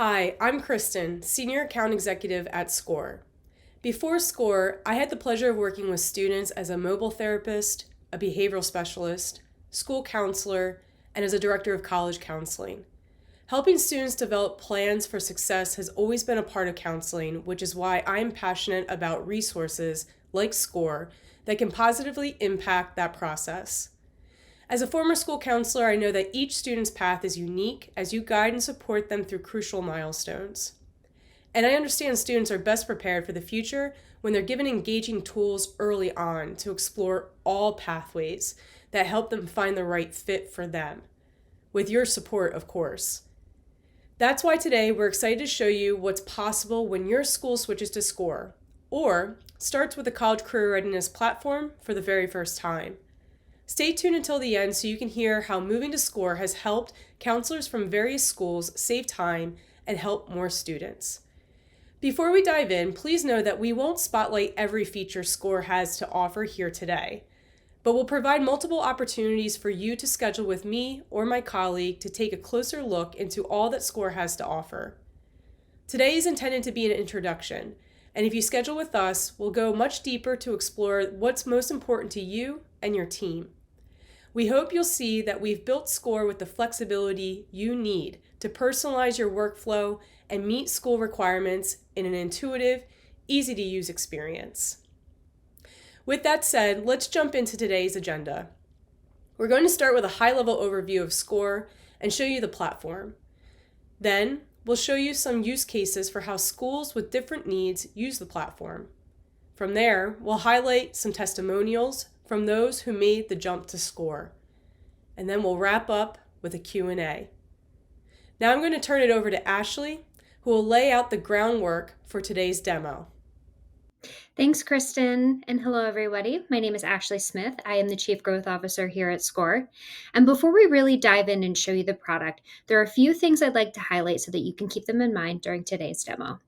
Hi, I'm Kristen, Senior Account Executive at Scoir. Before Scoir, I had the pleasure of working with students as a mobile therapist, a behavioral specialist, school counselor, and as a director of college counseling. Helping students develop plans for success has always been a part of counseling, which is why I'm passionate about resources like Scoir that can positively impact that process. As a former school counselor, I know that each student's path is unique as you guide and support them through crucial milestones. And I understand students are best prepared for the future when they're given engaging tools early on to explore all pathways that help them find the right fit for them, with your support, of course. That's why today we're excited to show you what's possible when your school switches to Scoir, or starts with a college career readiness platform for the very first time. Stay tuned until the end so you can hear how moving to Scoir has helped counselors from various schools save time and help more students. Before we dive in, please know that we won't spotlight every feature Scoir has to offer here today, but we'll provide multiple opportunities for you to schedule with me or my colleague to take a closer look into all that Scoir has to offer. Today is intended to be an introduction, and if you schedule with us, we'll go much deeper to explore what's most important to you and your team. We hope you'll see that we've built Scoir with the flexibility you need to personalize your workflow and meet school requirements in an intuitive, easy-to-use experience. With that said, let's jump into today's agenda. We're going to start with a high-level overview of Scoir and show you the platform. Then, we'll show you some use cases for how schools with different needs use the platform. From there, we'll highlight some testimonials from those who made the jump to Scoir. And then we'll wrap up with a Q&A. Now I'm going to turn it over to Ashley, who will lay out the groundwork for today's demo. Thanks, Kristen, and hello, everybody. My name is Ashley Smith. I am the Chief Growth Officer here at Scoir. And before we really dive in and show you the product, there are a few things I'd like to highlight so that you can keep them in mind during today's demo.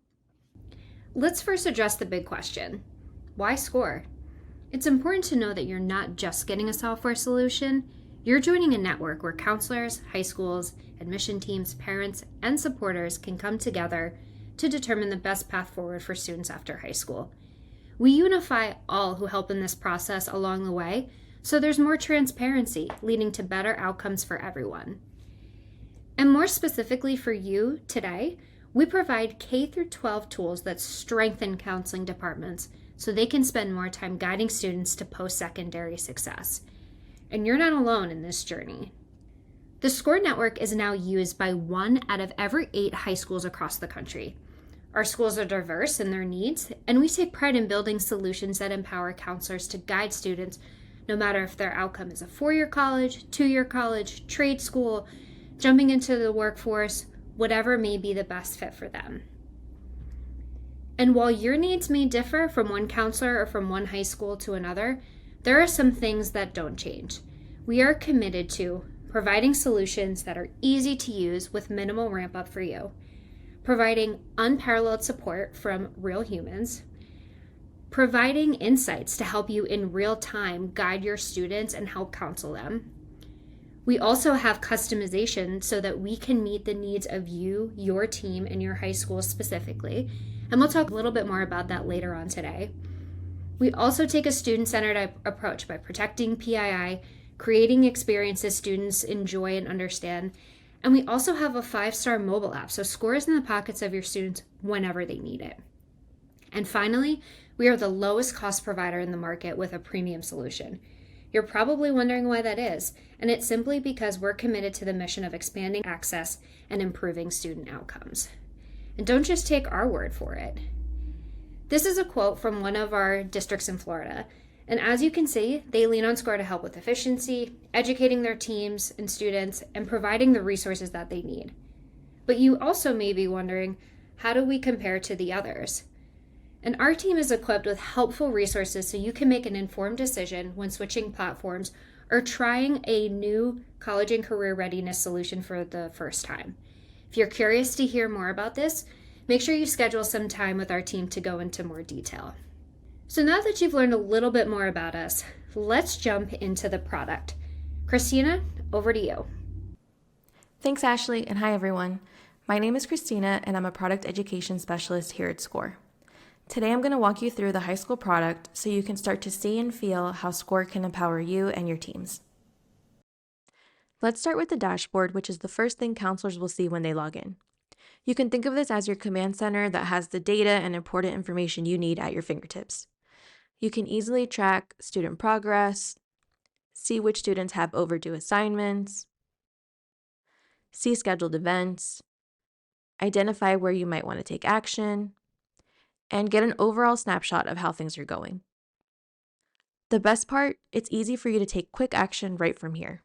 Let's first address the big question. Why Scoir? It's important to know that you're not just getting a software solution. You're joining a network where counselors, high schools, admission teams, parents, and supporters can come together to determine the best path forward for students after high school. We unify all who help in this process along the way, so there's more transparency, leading to better outcomes for everyone. And more specifically for you today, we provide K-12 tools that strengthen counseling departments so they can spend more time guiding students to post-secondary success. And you're not alone in this journey. The Scoir network is now used by 1 out of every 8 high schools across the country. Our schools are diverse in their needs, and we take pride in building solutions that empower counselors to guide students, no matter if their outcome is a 4-year college, 2-year college, trade school, jumping into the workforce, whatever may be the best fit for them. And while your needs may differ from one counselor or from one high school to another, there are some things that don't change. We are committed to providing solutions that are easy to use with minimal ramp up for you, providing unparalleled support from real humans, providing insights to help you in real time guide your students and help counsel them. We also have customization so that we can meet the needs of you, your team, and your high school specifically. And we'll talk a little bit more about that later on today. We also take a student-centered approach by protecting PII, creating experiences students enjoy and understand, and we also have a 5-star mobile app, so Scoir is in the pockets of your students whenever they need it. And finally, we are the lowest cost provider in the market with a premium solution. You're probably wondering why that is, and it's simply because we're committed to the mission of expanding access and improving student outcomes. And don't just take our word for it. This is a quote from one of our districts in Florida. And as you can see, they lean on Scoir to help with efficiency, educating their teams and students, and providing the resources that they need. But you also may be wondering, how do we compare to the others? And our team is equipped with helpful resources so you can make an informed decision when switching platforms or trying a new college and career readiness solution for the first time. If you're curious to hear more about this, make sure you schedule some time with our team to go into more detail. So now that you've learned a little bit more about us, let's jump into the product. Christina, over to you. Thanks, Ashley, and hi, everyone. My name is Christina, and I'm a product education specialist here at Scoir. Today I'm going to walk you through the high school product so you can start to see and feel how Scoir can empower you and your teams. Let's start with the dashboard, which is the first thing counselors will see when they log in. You can think of this as your command center that has the data and important information you need at your fingertips. You can easily track student progress, see which students have overdue assignments, see scheduled events, identify where you might want to take action, and get an overall snapshot of how things are going. The best part, it's easy for you to take quick action right from here.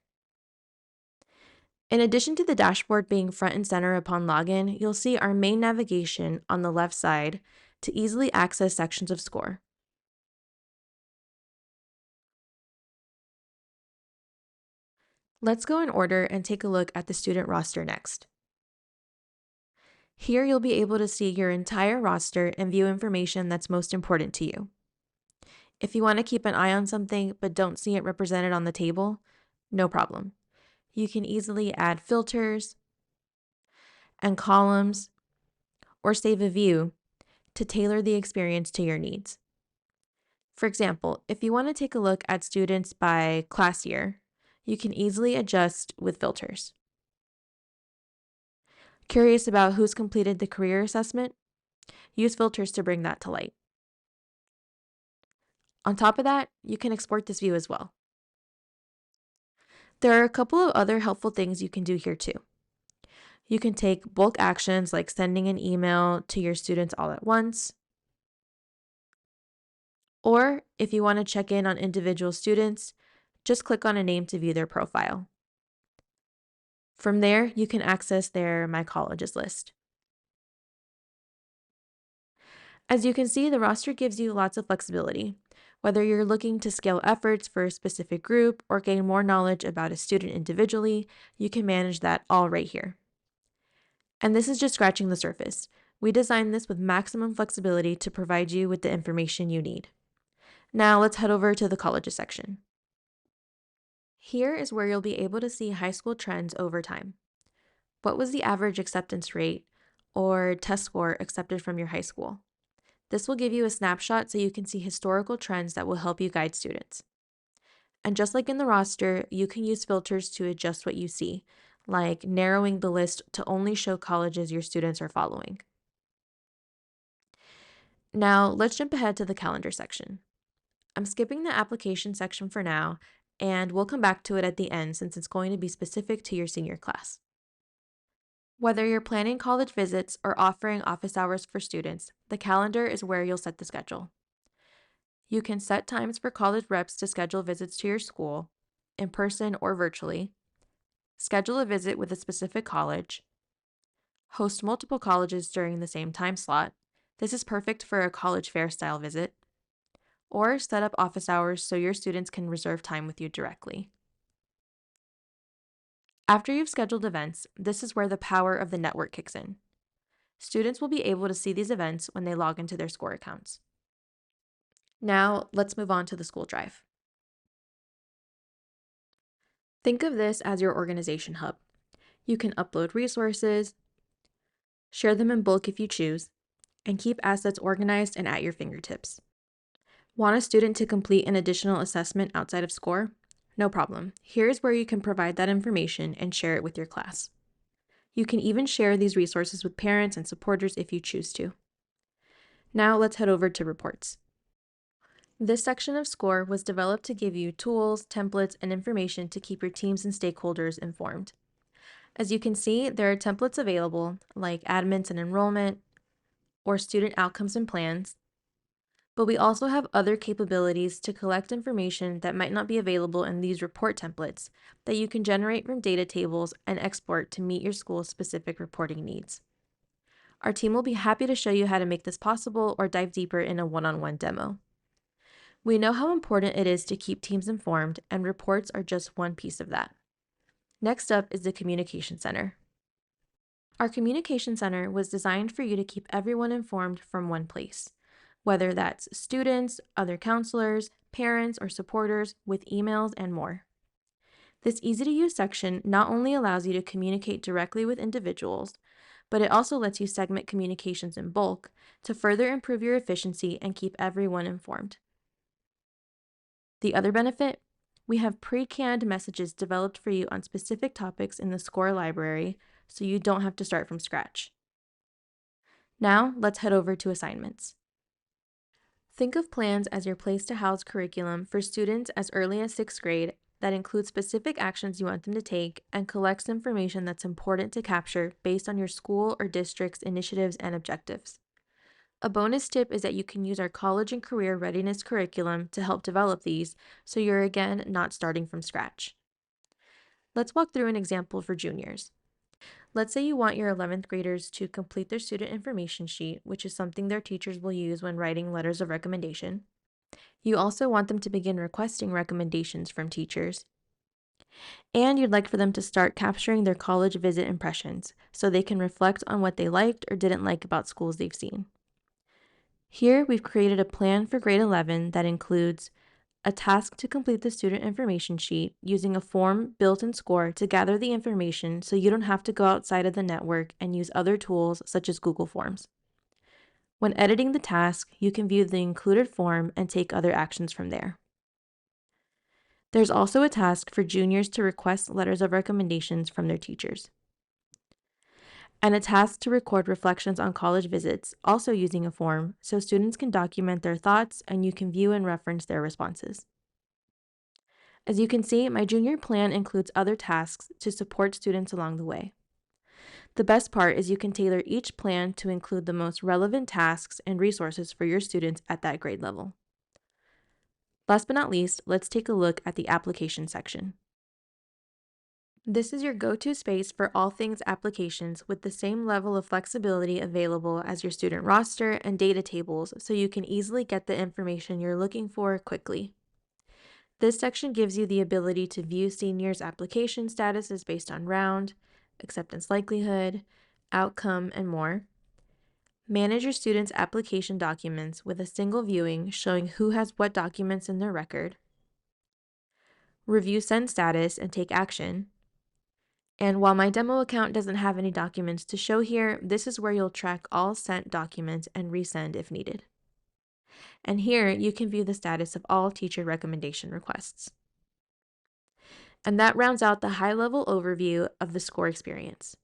In addition to the dashboard being front and center upon login, you'll see our main navigation on the left side to easily access sections of Scoir. Let's go in order and take a look at the student roster next. Here you'll be able to see your entire roster and view information that's most important to you. If you want to keep an eye on something but don't see it represented on the table, no problem. You can easily add filters and columns or save a view to tailor the experience to your needs. For example, if you want to take a look at students by class year, you can easily adjust with filters. Curious about who's completed the career assessment? Use filters to bring that to light. On top of that, you can export this view as well. There are a couple of other helpful things you can do here too. You can take bulk actions like sending an email to your students all at once. Or if you want to check in on individual students, just click on a name to view their profile. From there, you can access their My Colleges list. As you can see, the roster gives you lots of flexibility. Whether you're looking to scale efforts for a specific group or gain more knowledge about a student individually, you can manage that all right here. And this is just scratching the surface. We designed this with maximum flexibility to provide you with the information you need. Now let's head over to the colleges section. Here is where you'll be able to see high school trends over time. What was the average acceptance rate or test score accepted from your high school? This will give you a snapshot so you can see historical trends that will help you guide students. And just like in the roster, you can use filters to adjust what you see, like narrowing the list to only show colleges your students are following. Now, let's jump ahead to the calendar section. I'm skipping the application section for now, and we'll come back to it at the end since it's going to be specific to your senior class. Whether you're planning college visits or offering office hours for students, the calendar is where you'll set the schedule. You can set times for college reps to schedule visits to your school, in person or virtually, schedule a visit with a specific college, host multiple colleges during the same time slot. This is perfect for a college fair style visit, or set up office hours so your students can reserve time with you directly. After you've scheduled events, this is where the power of the network kicks in. Students will be able to see these events when they log into their Scoir accounts. Now, let's move on to the school drive. Think of this as your organization hub. You can upload resources, share them in bulk if you choose, and keep assets organized and at your fingertips. Want a student to complete an additional assessment outside of Scoir? No problem. Here's where you can provide that information and share it with your class. You can even share these resources with parents and supporters if you choose to. Now let's head over to reports. This section of Scoir was developed to give you tools, templates, and information to keep your teams and stakeholders informed. As you can see, there are templates available like admits and enrollment or student outcomes and plans, but we also have other capabilities to collect information that might not be available in these report templates that you can generate from data tables and export to meet your school's specific reporting needs. Our team will be happy to show you how to make this possible or dive deeper in a one-on-one demo. We know how important it is to keep teams informed, and reports are just one piece of that. Next up is the Communication Center. Our Communication Center was designed for you to keep everyone informed from one place, whether that's students, other counselors, parents, or supporters, with emails and more. This easy-to-use section not only allows you to communicate directly with individuals, but it also lets you segment communications in bulk to further improve your efficiency and keep everyone informed. The other benefit? We have pre-canned messages developed for you on specific topics in the Scoir library, so you don't have to start from scratch. Now, let's head over to assignments. Think of plans as your place to house curriculum for students as early as 6th grade that includes specific actions you want them to take and collects information that's important to capture based on your school or district's initiatives and objectives. A bonus tip is that you can use our college and career readiness curriculum to help develop these, so you're again not starting from scratch. Let's walk through an example for juniors. Let's say you want your 11th graders to complete their student information sheet, which is something their teachers will use when writing letters of recommendation. You also want them to begin requesting recommendations from teachers. And you'd like for them to start capturing their college visit impressions, so they can reflect on what they liked or didn't like about schools they've seen. Here, we've created a plan for grade 11 that includes a task to complete the student information sheet using a form built in Scoir to gather the information so you don't have to go outside of the network and use other tools such as Google Forms. When editing the task, you can view the included form and take other actions from there. There's also a task for juniors to request letters of recommendations from their teachers, and a task to record reflections on college visits, also using a form, so students can document their thoughts and you can view and reference their responses. As you can see, my junior plan includes other tasks to support students along the way. The best part is you can tailor each plan to include the most relevant tasks and resources for your students at that grade level. Last but not least, let's take a look at the application section. This is your go-to space for all things applications with the same level of flexibility available as your student roster and data tables, so you can easily get the information you're looking for quickly. This section gives you the ability to view seniors' application statuses based on round, acceptance likelihood, outcome, and more. Manage your students' application documents with a single viewing showing who has what documents in their record. Review send status and take action. And while my demo account doesn't have any documents to show here, this is where you'll track all sent documents and resend if needed. And here you can view the status of all teacher recommendation requests. And that rounds out the high-level overview of the Scoir experience.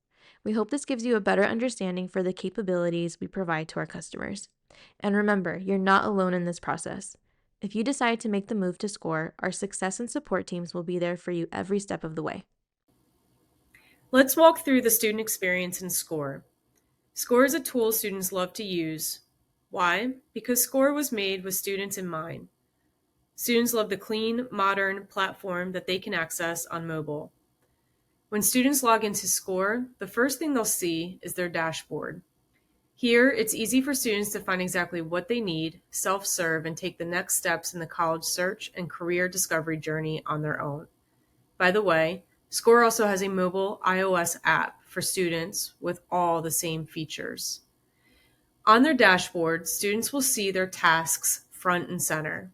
We hope this gives you a better understanding for the capabilities we provide to our customers. And remember, you're not alone in this process. If you decide to make the move to Scoir, our success and support teams will be there for you every step of the way. Let's walk through the student experience in Scoir. Scoir is a tool students love to use. Why? Because Scoir was made with students in mind. Students love the clean, modern platform that they can access on mobile. When students log into Scoir, the first thing they'll see is their dashboard. Here, it's easy for students to find exactly what they need, self-serve, and take the next steps in the college search and career discovery journey on their own. By the way, Scoir also has a mobile iOS app for students with all the same features. On their dashboard, students will see their tasks front and center.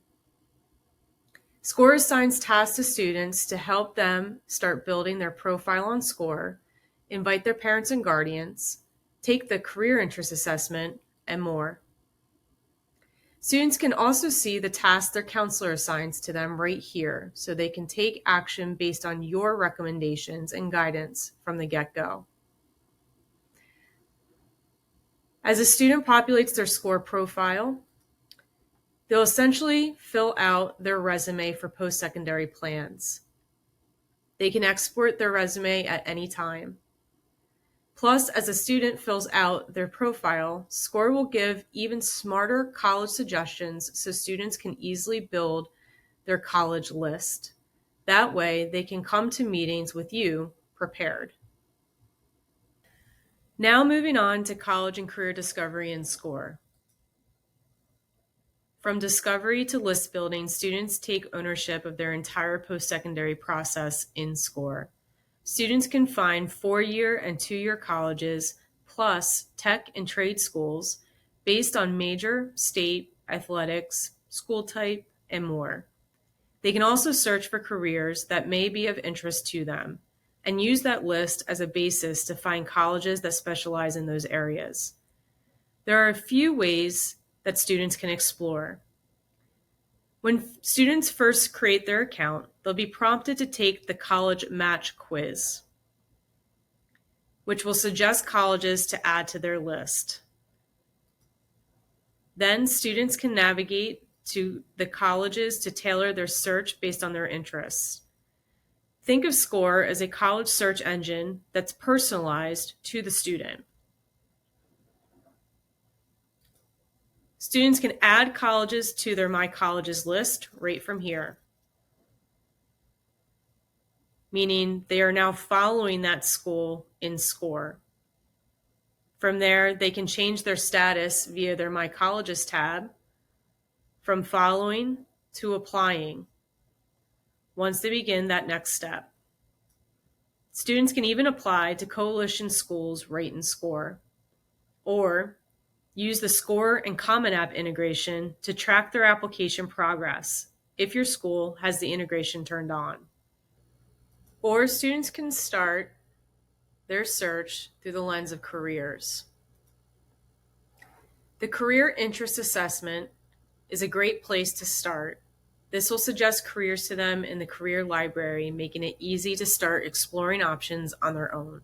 Scoir assigns tasks to students to help them start building their profile on Scoir, invite their parents and guardians, take the career interest assessment, and more. Students can also see the tasks their counselor assigns to them right here, so they can take action based on your recommendations and guidance from the get-go. As a student populates their Scoir profile, they'll essentially fill out their resume for post-secondary plans. They can export their resume at any time. Plus, as a student fills out their profile, Scoir will give even smarter college suggestions so students can easily build their college list. That way, they can come to meetings with you prepared. Now moving on to college and career discovery in Scoir. From discovery to list building, students take ownership of their entire post-secondary process in Scoir. Students can find 4-year and 2-year colleges, plus tech and trade schools, based on major, state, athletics, school type, and more. They can also search for careers that may be of interest to them, and use that list as a basis to find colleges that specialize in those areas. There are a few ways that students can explore. When students first create their account, they'll be prompted to take the College Match quiz, which will suggest colleges to add to their list. Then students can navigate to the colleges to tailor their search based on their interests. Think of Scoir as a college search engine that's personalized to the student. Students can add colleges to their My Colleges list right from here, meaning they are now following that school in Scoir. From there, they can change their status via their My Colleges tab from following to applying once they begin that next step. Students can even apply to coalition schools right in Scoir, or use the Scoir and Common App integration to track their application progress if your school has the integration turned on. Or students can start their search through the lens of careers. The Career Interest Assessment is a great place to start. This will suggest careers to them in the career library, making it easy to start exploring options on their own.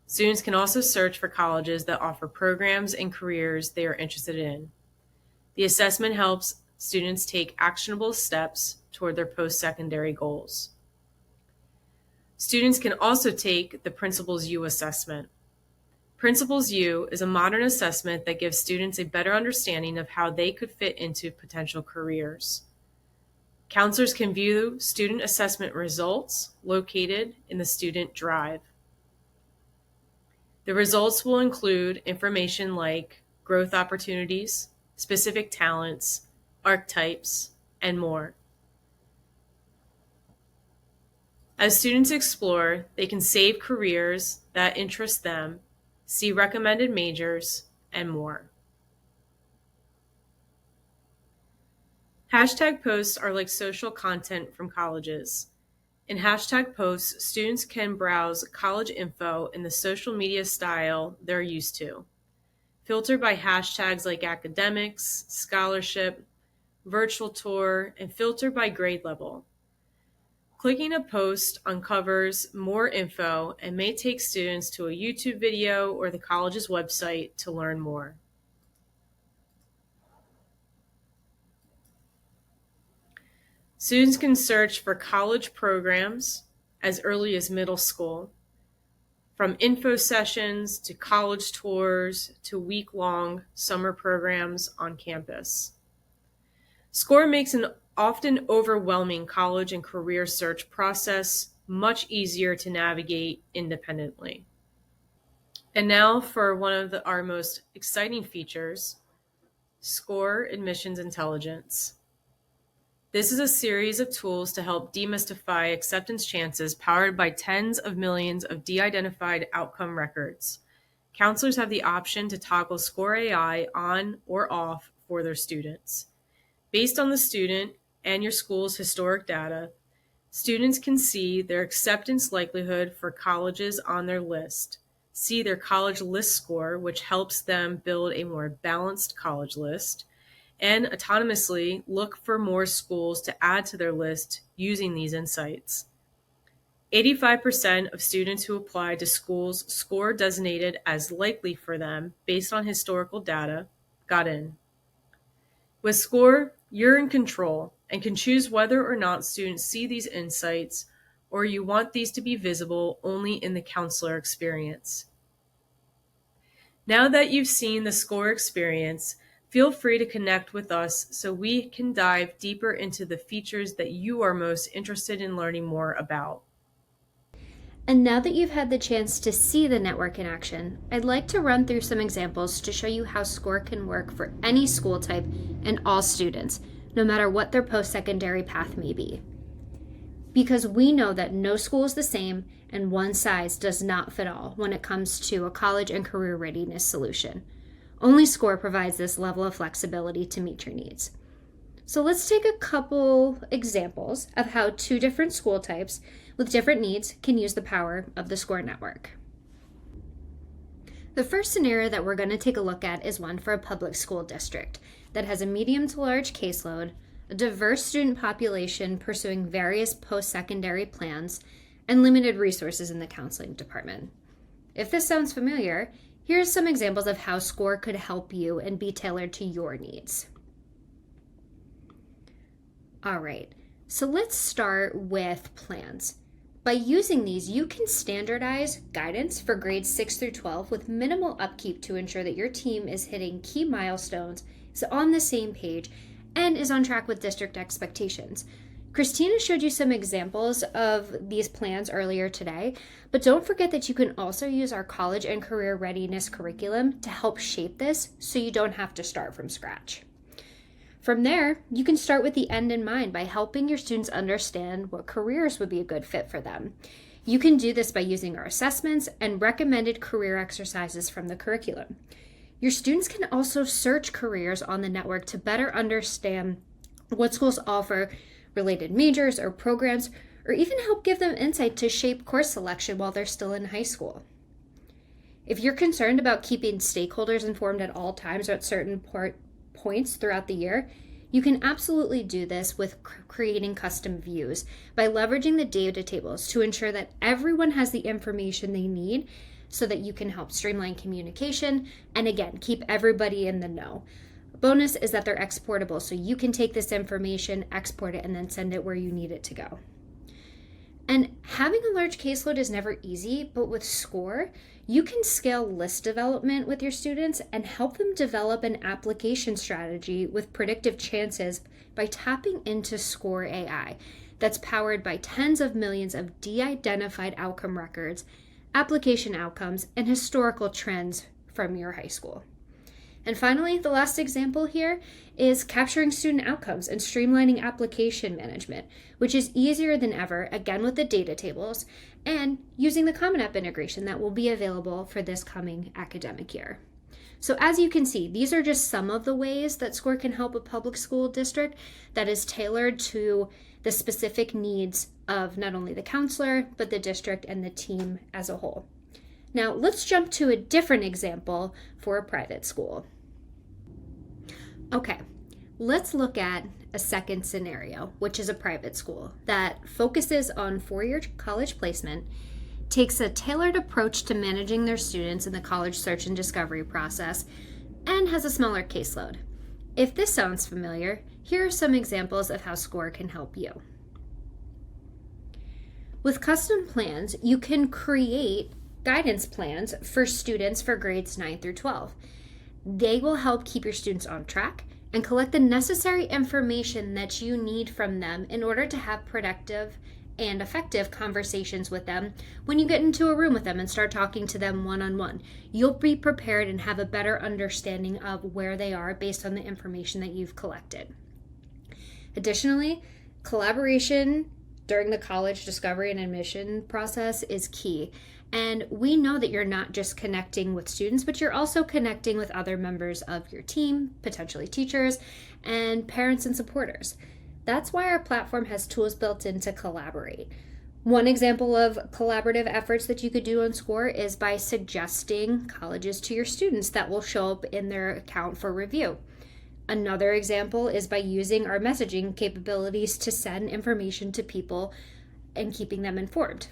Students can also search for colleges that offer programs and careers they are interested in. The assessment helps students take actionable steps toward their post-secondary goals. Students can also take the Principles U assessment. Principles U is a modern assessment that gives students a better understanding of how they could fit into potential careers. Counselors can view student assessment results located in the Student Drive. The results will include information like growth opportunities, specific talents, archetypes, and more. As students explore, they can save careers that interest them, see recommended majors, and more. Hashtag posts are like social content from colleges. In hashtag posts, students can browse college info in the social media style they're used to, filter by hashtags like academics, scholarship, virtual tour, and filter by grade level. Clicking a post uncovers more info and may take students to a YouTube video or the college's website to learn more. Students can search for college programs as early as middle school, from info sessions to college tours to week-long summer programs on campus. Scoir makes an often overwhelming college and career search process much easier to navigate independently. And now for one of our most exciting features, Scoir Admissions Intelligence. This is a series of tools to help demystify acceptance chances powered by tens of millions of de-identified outcome records. Counselors have the option to toggle Scoir AI on or off for their students. Based on the student and your school's historic data, students can see their acceptance likelihood for colleges on their list, see their college list score, which helps them build a more balanced college list, and autonomously look for more schools to add to their list using these insights. 85% of students who apply to schools Scoir designated as likely for them based on historical data got in. With Scoir, you're in control and can choose whether or not students see these insights, or you want these to be visible only in the counselor experience. Now that you've seen the Scoir experience, feel free to connect with us so we can dive deeper into the features that you are most interested in learning more about. And now that you've had the chance to see the network in action, I'd like to run through some examples to show you how Scoir can work for any school type and all students, no matter what their post-secondary path may be. Because we know that no school is the same and one size does not fit all when it comes to a college and career readiness solution. Only Scoir provides this level of flexibility to meet your needs. So let's take a couple examples of how two different school types with different needs can use the power of the Scoir network. The first scenario that we're going to take a look at is one for a public school district that has a medium to large caseload, a diverse student population pursuing various post-secondary plans, and limited resources in the counseling department. If this sounds familiar, here's some examples of how Scoir could help you and be tailored to your needs. All right, so let's start with plans. By using these, you can standardize guidance for grades 6 through 12 with minimal upkeep to ensure that your team is hitting key milestones, is on the same page, and is on track with district expectations. Christina showed you some examples of these plans earlier today, but don't forget that you can also use our college and career readiness curriculum to help shape this so you don't have to start from scratch. From there, you can start with the end in mind by helping your students understand what careers would be a good fit for them. You can do this by using our assessments and recommended career exercises from the curriculum. Your students can also search careers on the network to better understand what schools offer related majors or programs, or even help give them insight to shape course selection while they're still in high school. If you're concerned about keeping stakeholders informed at all times or at certain points throughout the year, you can absolutely do this with creating custom views by leveraging the data tables to ensure that everyone has the information they need so that you can help streamline communication and, again, keep everybody in the know. Bonus is that they're exportable, so you can take this information, export it, and then send it where you need it to go. And having a large caseload is never easy, but with Scoir, you can scale list development with your students and help them develop an application strategy with predictive chances by tapping into Scoir AI that's powered by tens of millions of de-identified outcome records, application outcomes, and historical trends from your high school. And finally, the last example here is capturing student outcomes and streamlining application management, which is easier than ever, again with the data tables, and using the Common App integration that will be available for this coming academic year. So as you can see, these are just some of the ways that Scoir can help a public school district that is tailored to the specific needs of not only the counselor, but the district and the team as a whole. Now, let's jump to a different example for a private school. Okay, let's look at a second scenario, which is a private school that focuses on four-year college placement, takes a tailored approach to managing their students in the college search and discovery process, and has a smaller caseload. If this sounds familiar, here are some examples of how Scoir can help you. With custom plans, you can create guidance plans for students for grades 9 through 12. They will help keep your students on track and collect the necessary information that you need from them in order to have productive and effective conversations with them when you get into a room with them and start talking to them one-on-one. You'll be prepared and have a better understanding of where they are based on the information that you've collected. Additionally, collaboration during the college discovery and admission process is key. And we know that you're not just connecting with students, but you're also connecting with other members of your team, potentially teachers, and parents and supporters. That's why our platform has tools built in to collaborate. One example of collaborative efforts that you could do on Scoir is by suggesting colleges to your students that will show up in their account for review. Another example is by using our messaging capabilities to send information to people and keeping them informed.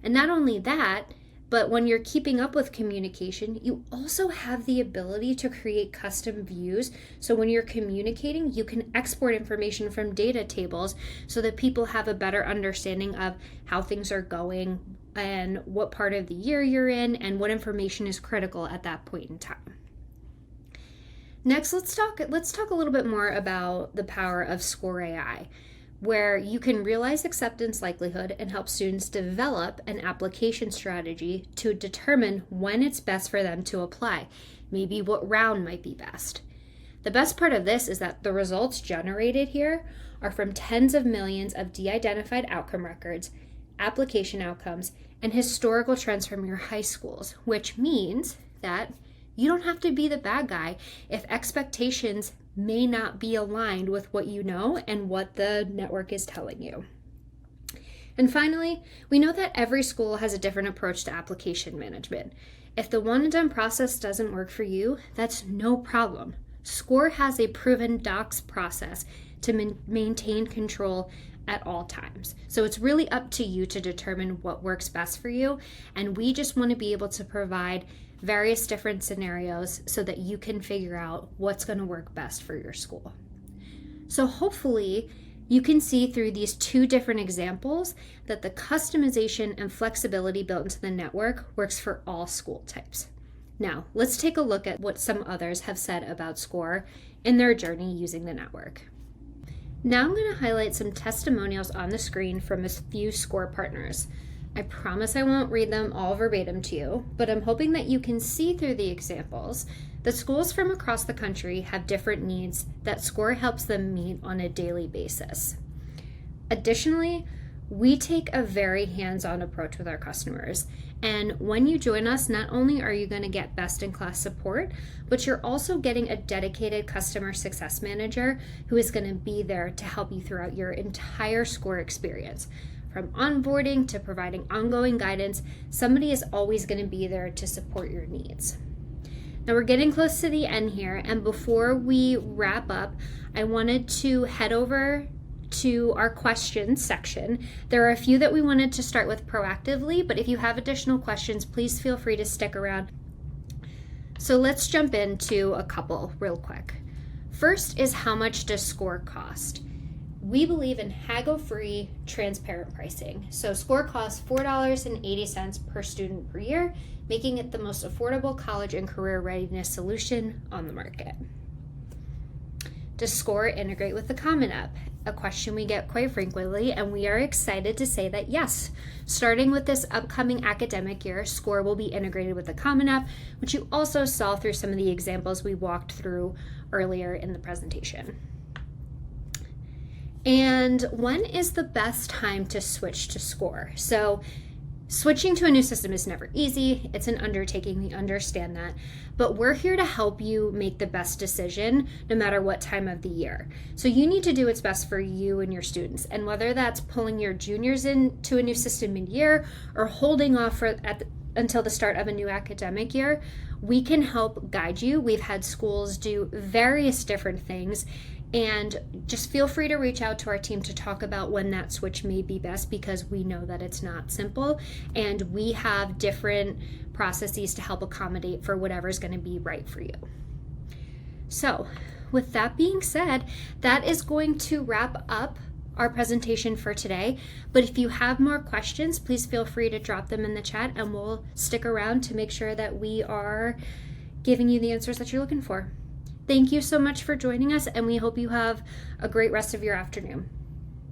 And not only that, but when you're keeping up with communication, you also have the ability to create custom views. So when you're communicating, you can export information from data tables so that people have a better understanding of how things are going and what part of the year you're in and what information is critical at that point in time. Next, let's talk a little bit more about the power of Scoir AI, where you can realize acceptance likelihood and help students develop an application strategy to determine when it's best for them to apply, maybe what round might be best. The best part of this is that the results generated here are from tens of millions of de-identified outcome records, application outcomes, and historical trends from your high schools, which means that you don't have to be the bad guy if expectations may not be aligned with what you know and what the network is telling you. And finally, we know that every school has a different approach to application management. If the one and done process doesn't work for you, that's no problem. Scoir has a proven docs process to maintain control at all times. So it's really up to you to determine what works best for you. And we just want to be able to provide various different scenarios so that you can figure out what's going to work best for your school. So hopefully you can see through these two different examples that the customization and flexibility built into the network works for all school types. Now, let's take a look at what some others have said about Scoir in their journey using the network. Now I'm going to highlight some testimonials on the screen from a few Scoir partners. I promise I won't read them all verbatim to you, but I'm hoping that you can see through the examples that schools from across the country have different needs that Scoir helps them meet on a daily basis. Additionally, we take a very hands-on approach with our customers. And when you join us, not only are you going to get best-in-class support, but you're also getting a dedicated customer success manager who is going to be there to help you throughout your entire Scoir experience. From onboarding to providing ongoing guidance, somebody is always going to be there to support your needs. Now we're getting close to the end here, and before we wrap up, I wanted to head over to our questions section. There are a few that we wanted to start with proactively, but if you have additional questions, please feel free to stick around. So let's jump into a couple real quick. First is, how much does Scoir cost? We believe in haggle-free, transparent pricing. So Scoir costs $4.80 per student per year, making it the most affordable college and career readiness solution on the market. Does Scoir integrate with the Common App? A question we get quite frequently, and we are excited to say that yes, starting with this upcoming academic year, Scoir will be integrated with the Common App, which you also saw through some of the examples we walked through earlier in the presentation. And when is the best time to switch to Scoir? So switching to a new system is never easy. It's an undertaking, we understand that. But we're here to help you make the best decision no matter what time of the year. So you need to do what's best for you and your students. And whether that's pulling your juniors into a new system mid-year or holding off until the start of a new academic year, we can help guide you. We've had schools do various different things. And just feel free to reach out to our team to talk about when that switch may be best, because we know that it's not simple and we have different processes to help accommodate for whatever's going to be right for you. So with that being said, that is going to wrap up our presentation for today. But if you have more questions, please feel free to drop them in the chat and we'll stick around to make sure that we are giving you the answers that you're looking for. Thank you so much for joining us, and we hope you have a great rest of your afternoon.